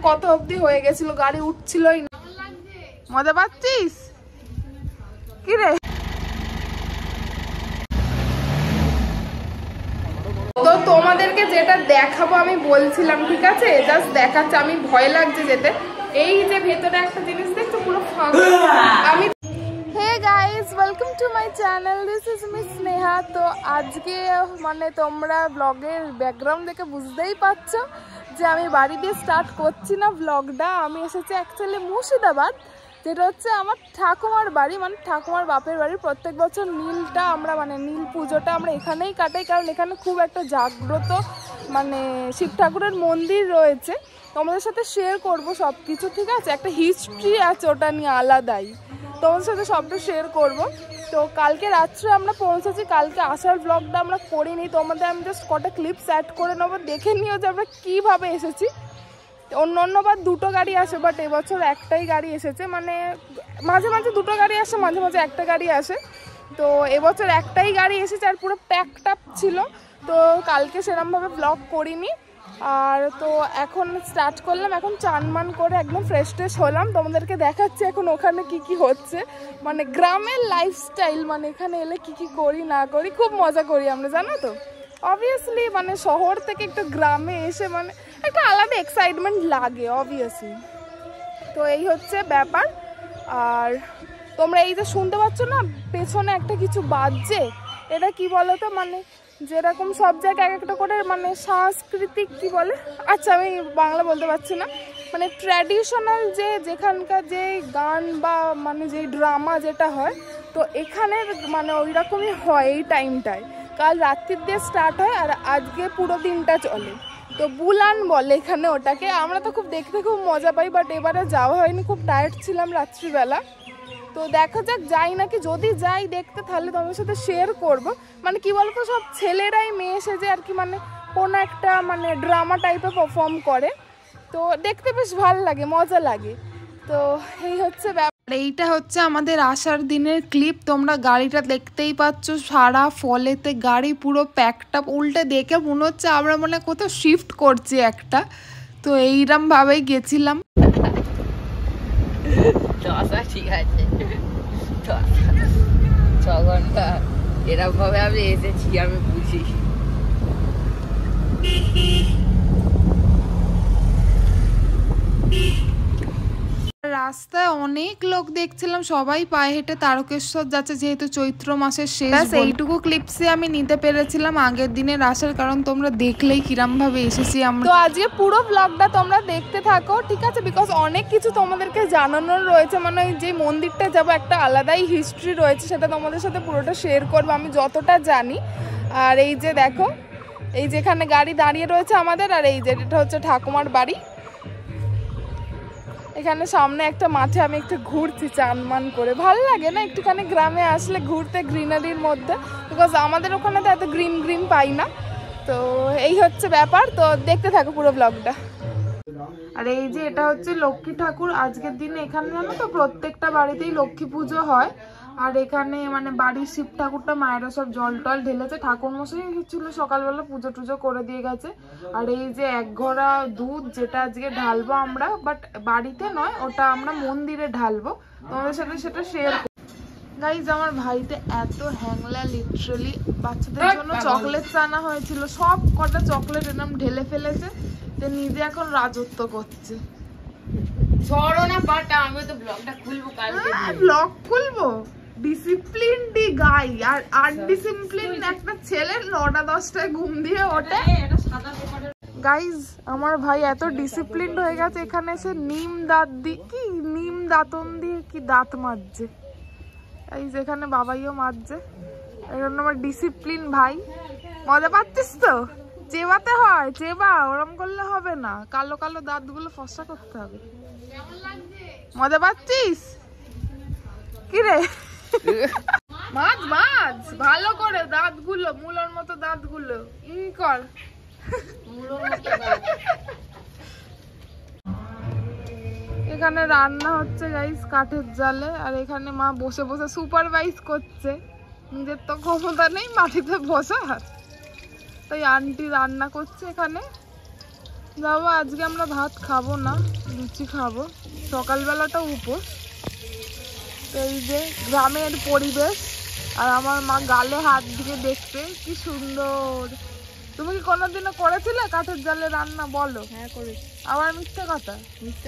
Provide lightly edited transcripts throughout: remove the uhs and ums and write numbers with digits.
কত অবধি হয়ে গেছিল, গাড়ি উঠছিলই না। মজা পাচ্ছিস কি রে? তো তোমাদেরকে যেটা দেখাবো আমি বলছিলাম, ঠিক আছে, জাস্ট দেখাচ্ছি। আমি ভয় লাগছে যেতে। এই যে ভেতরে একটা জিনিস দেখছো পুরো ফাঁকা। আমি hey guys, welcome to my channel, this is miss Sneha. তো আজকে মানে তোমরা ব্লগের ব্যাকগ্রাউন্ড দেখে বুঝতেই পারছো যে আমি বাড়ি দিয়ে স্টার্ট করছি না ব্লগটা। আমি এসেছি অ্যাকচুয়ালি মুর্শিদাবাদ, যেটা হচ্ছে আমার ঠাকুমার বাড়ি, মানে ঠাকুমার বাপের বাড়ি। প্রত্যেক বছর নীলটা আমরা মানে নীল পুজোটা আমরা এখানেই কাটাই, কারণ এখানে খুব একটা জাগ্রত মানে শিব ঠাকুরের মন্দির রয়েছে। তোমাদের সাথে শেয়ার করবো সব কিছু, ঠিক আছে। একটা হিস্ট্রি আছে ওটা নিয়ে আলাদাই, তোমাদের সাথে সবটা শেয়ার করব। তো কালকে রাত্রে আমরা পৌঁছেছি, কালকে আসার ব্লগটা আমরা করিনি। তোমাদের আমি জাস্ট কটা ক্লিপস অ্যাড করে নেবো, দেখে নিও যে আমরা কীভাবে এসেছি। অন্যবার দুটো গাড়ি আসে, বাট এবছর একটাই গাড়ি এসেছে। মানে মাঝে মাঝে দুটো গাড়ি আসে, মাঝে মাঝে একটা গাড়ি আসে। তো এবছর একটাই গাড়ি এসেছে আর পুরো প্যাকড আপ ছিল। তো কালকে সেরকমভাবে ব্লগ করিনি। আর তো এখন স্টার্ট করলাম, এখন চানমান করে একদম ফ্রেশ ট্রেশ হলাম। তোমাদেরকে দেখাচ্ছি এখন ওখানে কি কি হচ্ছে, মানে গ্রামের লাইফস্টাইল। মানে এখানে এলে কি কি করি না করি, খুব মজা করি আমরা, জানো তো। অবভিয়াসলি মানে শহর থেকে একটু গ্রামে এসে মানে একটা আলাদা এক্সাইটমেন্ট লাগে অবভিয়াসলি। তো এই হচ্ছে ব্যাপার। আর তোমরা এই যে শুনতে পাচ্ছ না পেছনে একটা কিছু বাজছে, এটা কি বলো তো, মানে যেরকম সব জায়গায় এক একটা করে মানে সাংস্কৃতিক কি বলে, আচ্ছা আমি বাংলা বলতে পারছি না, মানে ট্র্যাডিশনাল যে যেখানকার যে গান বা মানে যে ড্রামা যেটা হয়, তো এখানের মানে ওই রকমই হয় এই টাইমটায়। কাল রাত্রির দিয়ে স্টার্ট হয় আর আজকে পুরো দিনটা চলে। তো বুলান বলে এখানে ওটাকে। আমরা তো খুব দেখতে খুব মজা পাই, বাট এবারে যাওয়া হয়নি, খুব টায়ার্ড ছিলাম রাত্রিবেলা। তো দেখা যাক যাই নাকি, যদি যাই দেখতে তাহলে তোমাদের সাথে শেয়ার করব। মানে কি বলতো, সব ছেলেরাই মেয়ে এসেছে আর কি, মানে কোনো একটা মানে ড্রামা টাইপের পারফর্ম করে। তো দেখতে বেশ ভালো লাগে, মজা লাগে। তো এই হচ্ছে ব্যাপার। এইটা হচ্ছে আমাদের আসার দিনের ক্লিপ। তোমরা গাড়িটা দেখতেই পাচ্ছ, সারা ফলেতে গাড়ি পুরো প্যাকটা। উল্টে দেখে মনে হচ্ছে আমরা মনে কোথাও শিফট করছি একটা। তো এইরকম ভাবেই গেছিলাম। ঠিক আছে, 6 ঘন্টা এরকম ভাবে আমি এসেছি, আমি বুঝি। রাস্তায় অনেক লোক দেখছিলাম, সবাই পায়ে হেঁটে তারকেশ্বর যাচ্ছে, যেহেতু চৈত্র মাসের শেষ। এইটুকু ক্লিপসে আমি নিতে পেরেছিলাম আগের দিনের আসার, কারণ তোমরা দেখলেই কিরম ভাবে এসেছি আমরা। তো আজকে পুরো ব্লগটা তোমরা দেখতে থাকো, ঠিক আছে, বিকজ অনেক কিছু তোমাদেরকে জানানোর রয়েছে। মানে যে মন্দিরটা যাবো একটা আলাদাই হিস্ট্রি রয়েছে, সেটা তোমাদের সাথে পুরোটা শেয়ার করবো আমি যতটা জানি। আর এই যে দেখো, এই যেখানে গাড়ি দাঁড়িয়ে রয়েছে আমাদের, আর এই যে এটা হচ্ছে ঠাকুমার বাড়ি। এখানে সামনে একটা মাঠে আমি একটু ঘুরছি চানমান করে, ভালো লাগে না একটুখানি গ্রামে আসলে ঘুরতে গ্রিনারির মধ্যে, বিকজ আমাদের ওখানে তো এত গ্রিন গ্রিন পাই না। তো এই হচ্ছে ব্যাপার। তো দেখতে থাকো পুরো ব্লগটা। আর এই যে এটা হচ্ছে লক্ষ্মী ঠাকুর। আজকের দিনে এখানে জানো তো প্রত্যেকটা বাড়িতেই লক্ষ্মী পুজো হয়। আর এখানে মানে বাড়ির শিব ঠাকুরটা মায়েরা সব জল টল ঢেলেছে, ঠাকুর মশাই ছিল সকালবেলা পুজো টুজো করে দিয়ে গেছে। আর এই যে 1 ঘড়া দুধ, যেটা আজকে ঢালবো আমরা, বাট বাড়িতে নয়, ওটা আমরা মন্দিরে ঢালবো। তোমাদের সাথে সেটা শেয়ার করব। গাইজ আমার ভাইতে এত হ্যাংলা, লিটারালি বাচ্চাদের জন্য চকলেট আনা হয়েছিল, সব কটা চকলেট এরকম ঢেলে ফেলেছে, তো নিজে এখন রাজত্ব করছে। ছড়ো না বাট আমি তো ব্লগটা খুলবো কালকে। ব্লগ খুলবো? ডিসিপ্লিন ডি গাই আর আনডিসিপ্লিন একটা ছেলে 9টা 10টায় ঘুম দিয়ে ওঠে। গাইজ আমার ভাই এত ডিসিপ্লিন হয়ে গেছে, এখানে এসে নিম দাঁতন দিয়ে কি দাঁত মাজছে। এই যেখানে বাবাইও মাজছে, এখন আমার ডিসিপ্লিন ভাই। মজা পাচ্ছিস তো? চেবাতে হয়, চেবা, ওরম করলে হবে না, কালো কালো দাঁতগুলো ফর্সা করতে হবে। মজা পাচ্ছিস কি রে? মাছ মাছ ভালো করে দাঁতগুলো, মুলোর মতো দাঁতগুলো কর। এখানে রান্না হচ্ছে গাইস কাঠের জালে, আর এখানে মা বসে বসে সুপারভাইজ করছে। নিজের তো ক্ষমতা নেই মাটিতে বসার, তাই আন্টি রান্না করছে এখানে। বাবা আজকে আমরা ভাত খাবো না, লুচি খাবো, সকালবেলাটা উপোস। তো এই যে গ্রামের পরিবেশ, আর আমার মা গালে হাত দিয়ে দেখতে কি সুন্দর। তুমি কি কোনোদিনও করেছিলে কাঠের জালে রান্না? বলো। হ্যাঁ করেছি। আবার মিথ্যে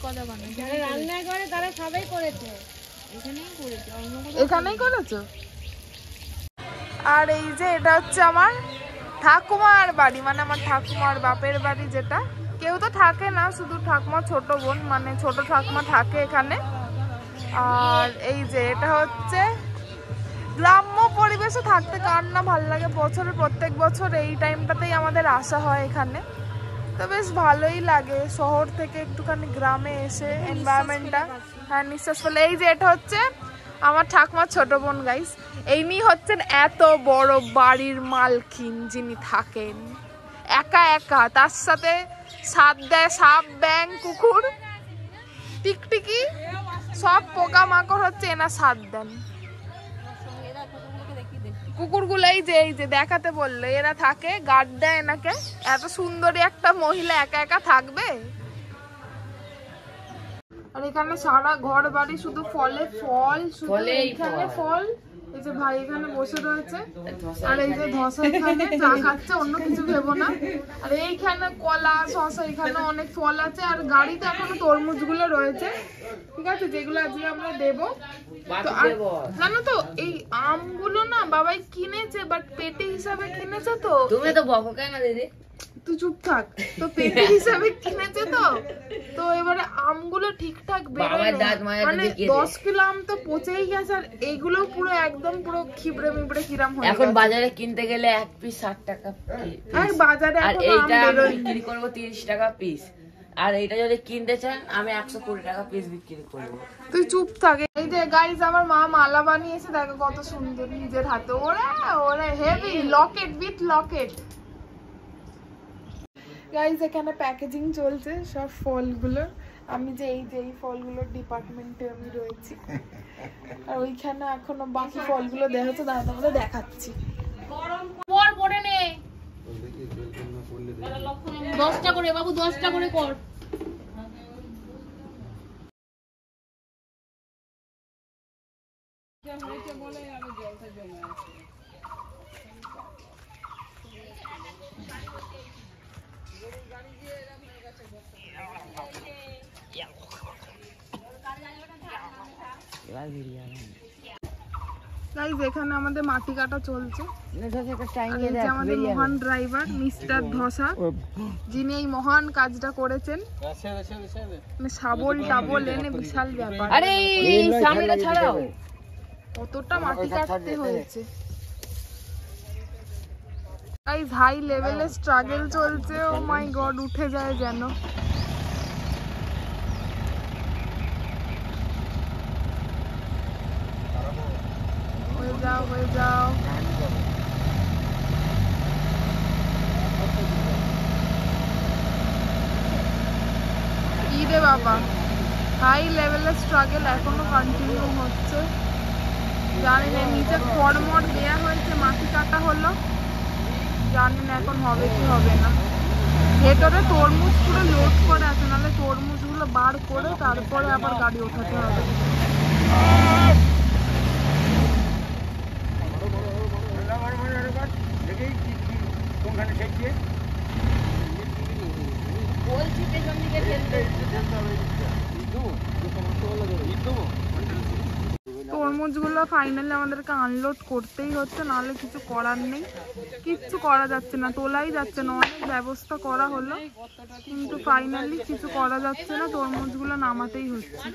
কথা বানাই, যারা রান্না করে তারা সবাই করেছে, এখানেই করেছো? আর এই যে এটা হচ্ছে আমার ঠাকুমার বাড়ি, মানে আমার ঠাকুমার বাপের বাড়ি, যেটা কেউ তো থাকে না, শুধু ঠাকুমা ছোট বোন, মানে ছোট ঠাকুমা থাকে এখানে। আর এই যে এটা হচ্ছে গ্রাম্য পরিবেশে থাকতে কার না ভালো লাগে। বছরের প্রত্যেক বছর এই টাইমটাতেই আমাদের আসা হয় এখানে, তো বেশ ভালোই লাগে শহর থেকে একটুখানি গ্রামে এসে এনভায়রনমেন্টটা। হ্যাঁ নিঃশ্বাস ফেলে। এই যে এটা হচ্ছে আমার ঠাকুমার ছোট বোন গাইস, এই নিয়ে হচ্ছেন এত বড় বাড়ির মালকিন, যিনি থাকেন একা একা, তার সাথে সাপ দেয়, সাপ, ব্যাং, কুকুর, টিকটিকি, সব পোকামাকড় হচ্ছে এনা সাথ দেন। কুকুরগুলো এই যে দেখাতে বললো, এরা থাকে গার্ড দেয় এনাকে। এত সুন্দরী একটা মহিলা একা একা থাকবে। আর এখানে সারা ঘর বাড়ি শুধু ফলে ফল, শুধু এখানে ফল। এই যে ভাই এখানে বসে রয়েছে, আর এই যে ধসা এখানে চা খাচ্ছে, অন্য কিছু ভেবো না। আর এইখানে কলা, শসা, এখানে অনেক ফল আছে। আর গাড়িতে এখনো তরমুজ গুলো রয়েছে, ঠিক আছে, যেগুলো আজকে আমরা দেবো। জানো তো এই আমগুলো না বাবাই কিনেছে, বাট পেটে হিসাবে কিনেছে। তো তুমি তো বকো কেন দিদি? তুই চুপ থাক। তো পেটে হিসাবে কিনেছে, তো এবারে আমগুলো ঠিকঠাক মানে 10 কিলো আম তো পচেই গেছে, আর এইগুলো পুরো একদম পুরো খিবড়ে মিবড়ে কিরাম হয়ে গেছে। এখন বাজারে কিনতে গেলে এক পিস 60 টাকা, আর বাজারে আর এইটা আমি বিক্রি করব 30 টাকা পিস। আর এইটা যদি কিনতে চান আমি 120 টাকা পিস বিক্রি করব। তুই চুপ থাক। এই যে গাইস আমার মা মালা বানিয়েছে, দেখো কত সুন্দর নিজের হাতে। ওরে heavy Locket with Locket. Guys এখানে প্যাকেজিং চলছে সব ফলগুলো। আমি যে এই ফলগুলোর ডিপার্টমেন্টে আমি রয়েছি, আর ওইখানে এখনো বাকি ফলগুলো দেখা হচ্ছে, দাঁড়া তোমাদের দেখাচ্ছি। পর পড়ে নে 10টা করে বাবু, 10টা করে কর। গাইস এখানে আমাদের মাটি কাটা চলছে। আমাদের মহান ড্রাইভার মিস্টার ধসা, যিনি এই মহান কাজটা করেছেন, শাবল টাবল এনে বিশাল ব্যাপার। আরে সামনেটা ছাড়াও, কতটা মাটি কাটতে হয়েছে। গাইস হাই লেভেলের স্ট্রাগল চলছে। ও মাই গড, উঠে যায় যেন। হয়ে যাও। কি রে বাবা, হাই লেভেলের স্ট্রাগল এখনো কন্টিনিউ হচ্ছে। জানি না, নিচে খড়মড় দেয়া হয়েছে, মাটি কাটা হলো, জানি না এখন হবে কি হবে না। ভেতরে তরমুজ পুরো লোড করে আছে, নাহলে তরমুজগুলো বার করে তারপরে আবার গাড়ি ওঠাতে হবে। তরমুজগুলো ফাইনালি আমাদেরকে আনলোড করতেই হচ্ছে, নাহলে কিছু করার নেই। কিচ্ছু করা যাচ্ছে না, তোলাই যাচ্ছে না। অনেক ব্যবস্থা করা হলো, কিন্তু ফাইনালি কিছু করা যাচ্ছে না, তরমুজগুলো নামাতেই হচ্ছে।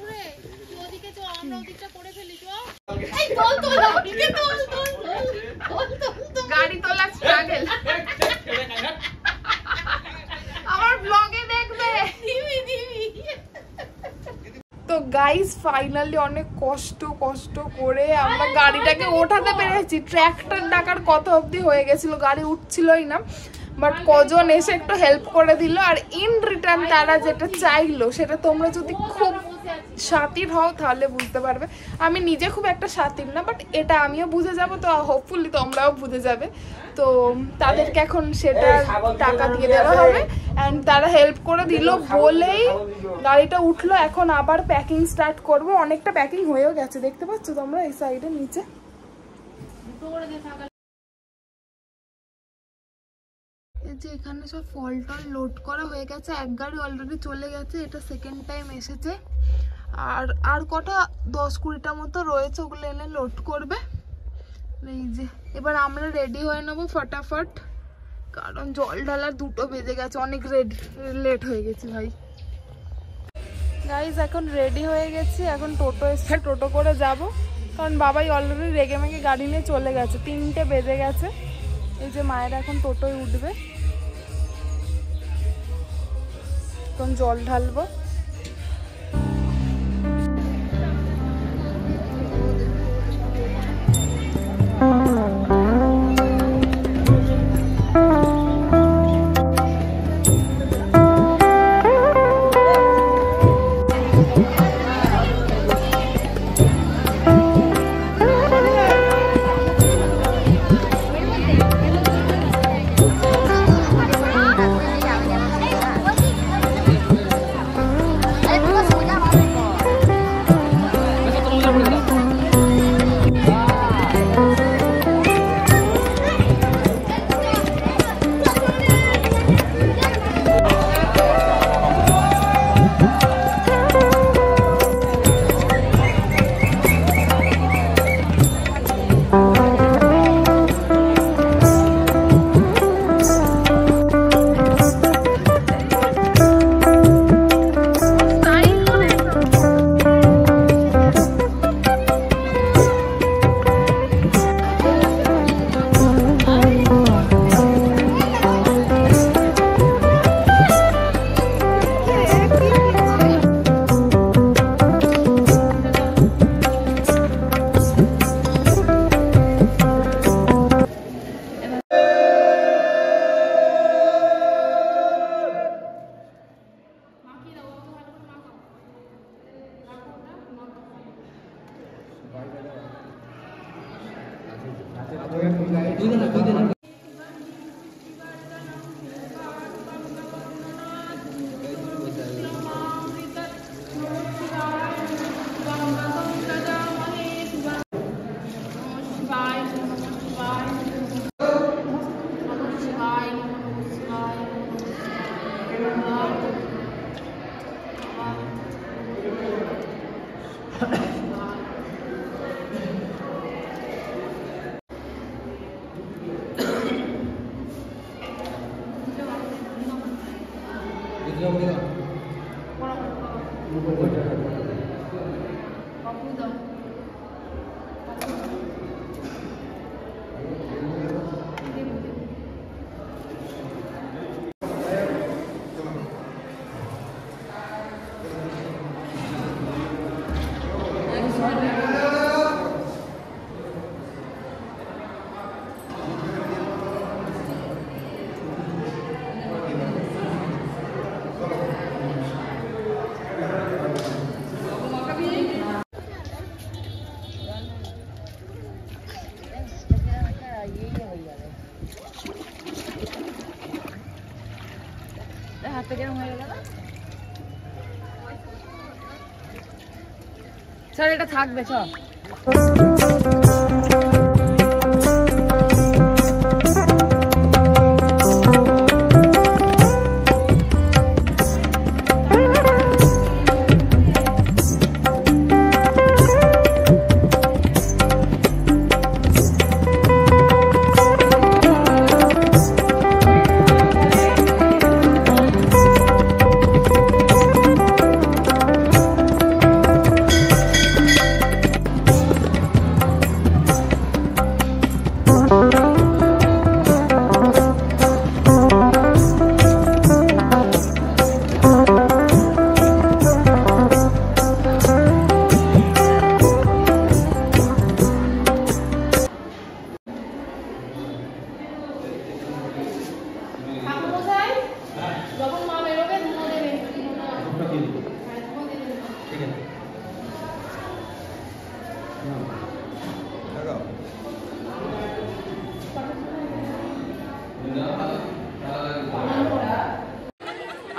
গাড়ি তোলা স্ট্রাগল আমার ব্লগে দেখবে। তো গাইস ফাইনালি অনেক কষ্ট করে আমরা গাড়িটাকে ওঠাতে পেরেছি। ট্র্যাক্টর ডাকার কত অবধি হয়ে গেছিল, গাড়ি উঠছিলই না। বাট কজন এসে একটু হেল্প করে দিল, আর ইন রিটার্ন তারা যেটা চাইলো সেটা তোমরা যদি খুব শাতির হও তাহলে বুঝতে পারবে। আমি নিজে খুব একটা শাতির না, বাট এটা আমিও বুঝে যাব, তো হোপফুলি তোমরাও বুঝে যাবে। তো তাদেরকে এখন সেটা টাকা দিয়ে দেওয়া হবে, অ্যান্ড তারা হেল্প করে দিল বলেই গাড়িটা উঠলো। এখন আবার প্যাকিং স্টার্ট করব। অনেকটা প্যাকিং হয়েও গেছে, দেখতে পাচ্ছ তোমরা এই সাইডে নিচে। এই যে এখানে সব ফল টল লোড করা হয়ে গেছে, এক গাড়ি অলরেডি চলে গেছে, এটা সেকেন্ড টাইম এসেছে। আর কটা 10-20টা মতো রয়েছে, ওগুলো এনে লোড করবে। এই যে এবার আমরা রেডি হয়ে নেবো ফটাফট, কারণ জল ঢালার 2টো বেজে গেছে, অনেক লেট হয়ে গেছে ভাই। গাইজ এখন রেডি হয়ে গেছি, এখন টোটো এসছে, টোটো করে যাব, কারণ বাবাই অলরেডি রেগে মেগে গাড়ি নিয়ে চলে গেছে, 3টে বেজে গেছে। এই যে মায়েরা এখন টোটোয় উঠবে, এখন জল ঢালবো। চল এটা থাকবে, চল।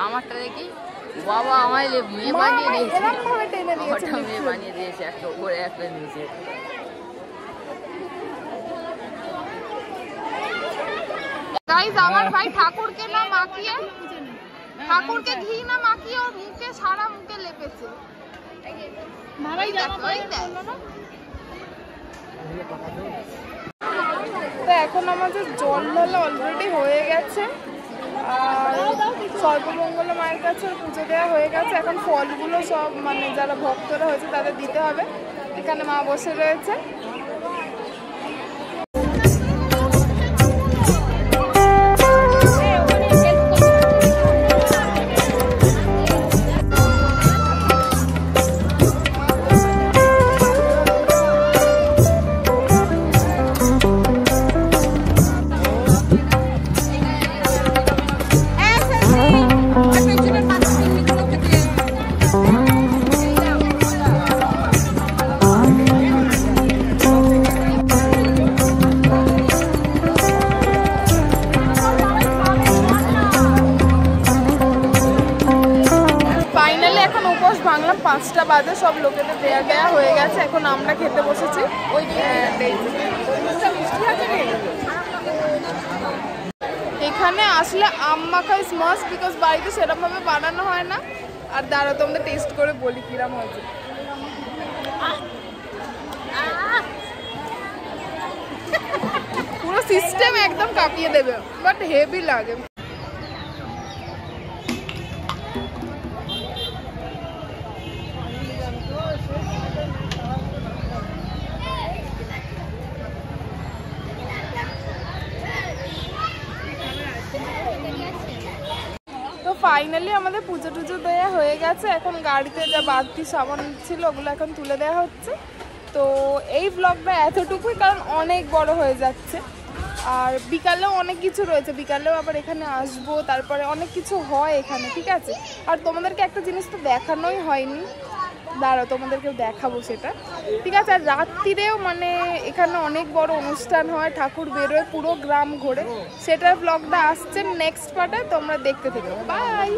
আমারটা দেখি বাবা আমায় মেয়ে বানিয়ে দিয়েছে, মেয়ে বানিয়ে দিয়েছে, একটা উপরে একটা নিচে। গাইস আমার ভাই ঠাকুরকে না মাখিয়ে, ঠাকুরকে ঘি না মাখিয়ে ওর মুখে সারা মুখে লেপেছে। তো এখন আমাদের জল ঢালা অলরেডি হয়ে গেছে আর সর্বমঙ্গলা মায়ের কাছে পুজো দেওয়া হয়ে গেছে। এখন ফলগুলো সব মানে যারা ভক্তরা হয়েছে তাদের দিতে হবে। এখানে মা বসে রয়েছে। ভাঙলাম 5টা বাজে, সব লোকেদের দেয়া হয়ে গেছে। এখন আমরা খেতে বসেছি। এখানে আসলে আম মাখা ইজ মাস্ট, বিকজ বাড়িতে সেরকম ভাবে বানানো হয় না। আর দাঁড়া তোমাদের টেস্ট করে বলি কিরম হয়েছে। পুরো সিস্টেম একদম কাঁপিয়ে দেবে, বাট হেভি লাগে। তো ফাইনালি আমাদের পুজো টুজো দেওয়া হয়ে গেছে। এখন গাড়িতে যা বাড়তি সামান ছিল ওগুলো এখন তুলে দেওয়া হচ্ছে। তো এই ব্লগটা এতটুকুই, কারণ অনেক বড় হয়ে যাচ্ছে। আর বিকালেও অনেক কিছু রয়েছে, বিকালেও আবার এখানে আসবো, তারপরে অনেক কিছু হয় এখানে, ঠিক আছে। আর তোমাদেরকে একটা জিনিস তো দেখানোই হয়নি, দাঁড়াও তোমাদেরকে দেখাবো সেটা, ঠিক আছে। আর রাত্রিরেও মানে এখানে অনেক বড় অনুষ্ঠান হয়, ঠাকুর বেরোয় পুরো গ্রাম ঘোরে, সেটার ব্লগটা আসছে নেক্সট পার্টে, তোমরা দেখতে থেকো। বাই।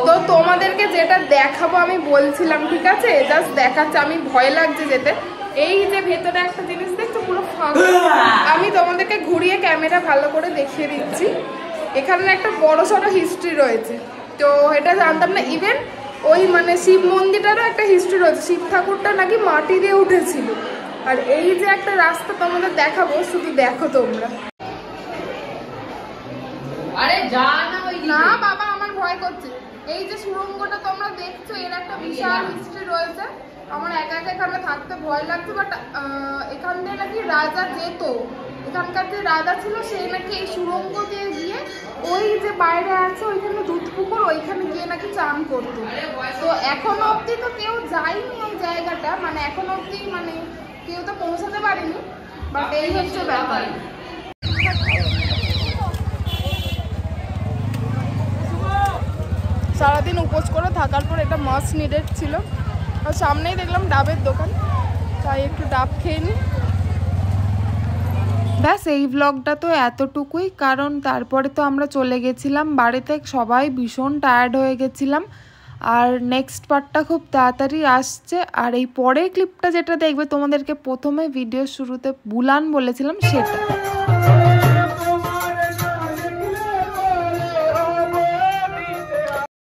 তো তোমাদেরকে যেটা দেখাবো আমি বলছিলাম, ঠিক আছে, জাস্ট দেখাচ্ছে। আমি ভয় লাগছে যেতে। এই যে ভেতরে একটা জিনিস দেখছো পুরো ফাঁকা, আমি তোমাদেরকে ঘুরিয়ে ক্যামেরা ভালো করে দেখিয়ে দিচ্ছি। এখানে একটা বড় সড়ো হিস্ট্রি রয়েছে, তো এটা জানতাম না। ইভেন ওই মানে শিব মন্দিরটারও একটা হিস্ট্রি রয়েছে, শিব ঠাকুরটা নাকি মাটি দিয়ে উঠেছিল। আর এই যে একটা রাস্তা তোমাদের দেখাবো, শুধু দেখো তোমরা। আরে যা না, ওই না বাবা আমার ভয় করছে। এই যে সুড়ঙ্গটা তোমরা দেখছো, এর একটা বিশাল হিস্ট্রি রয়েছে। আমার একা একা এখানে থাকতে ভয় লাগছে, বাট এখান দিয়ে নাকি রাজা যেত, এখানকার যে রাজা ছিল সে নাকি এই সুড়ঙ্গ দিয়ে গিয়ে ওই যে বাইরে আছে ওইখানে দুধ পুকুর, ওইখানে গিয়ে নাকি চান করতো। তো এখনো অব্দি তো কেউ যায়নি ওই জায়গাটা, মানে এখনো অব্দি মানে কেউ তো পৌঁছাতে পারেনি, বাট এই হচ্ছে ব্যাপার। সারাদিন উপোস করে থাকার পর এটা মাস্ট নিডেড ছিল। আর সামনেই দেখলাম ডাবের দোকান, তাই একটু ডাব খেয়ে নিই। ব্যাস এই ব্লগটা তো এতটুকুই, কারণ তারপরে তো আমরা চলে গেছিলাম বাড়িতে, সবাই ভীষণ টায়ার্ড হয়ে গেছিলাম। আর নেক্সট পার্টটা খুব তাড়াতাড়ি আসছে। আর এই পরের ক্লিপটা যেটা দেখবে, তোমাদেরকে প্রথমে ভিডিও শুরুতে বুলান বলেছিলাম সেটা।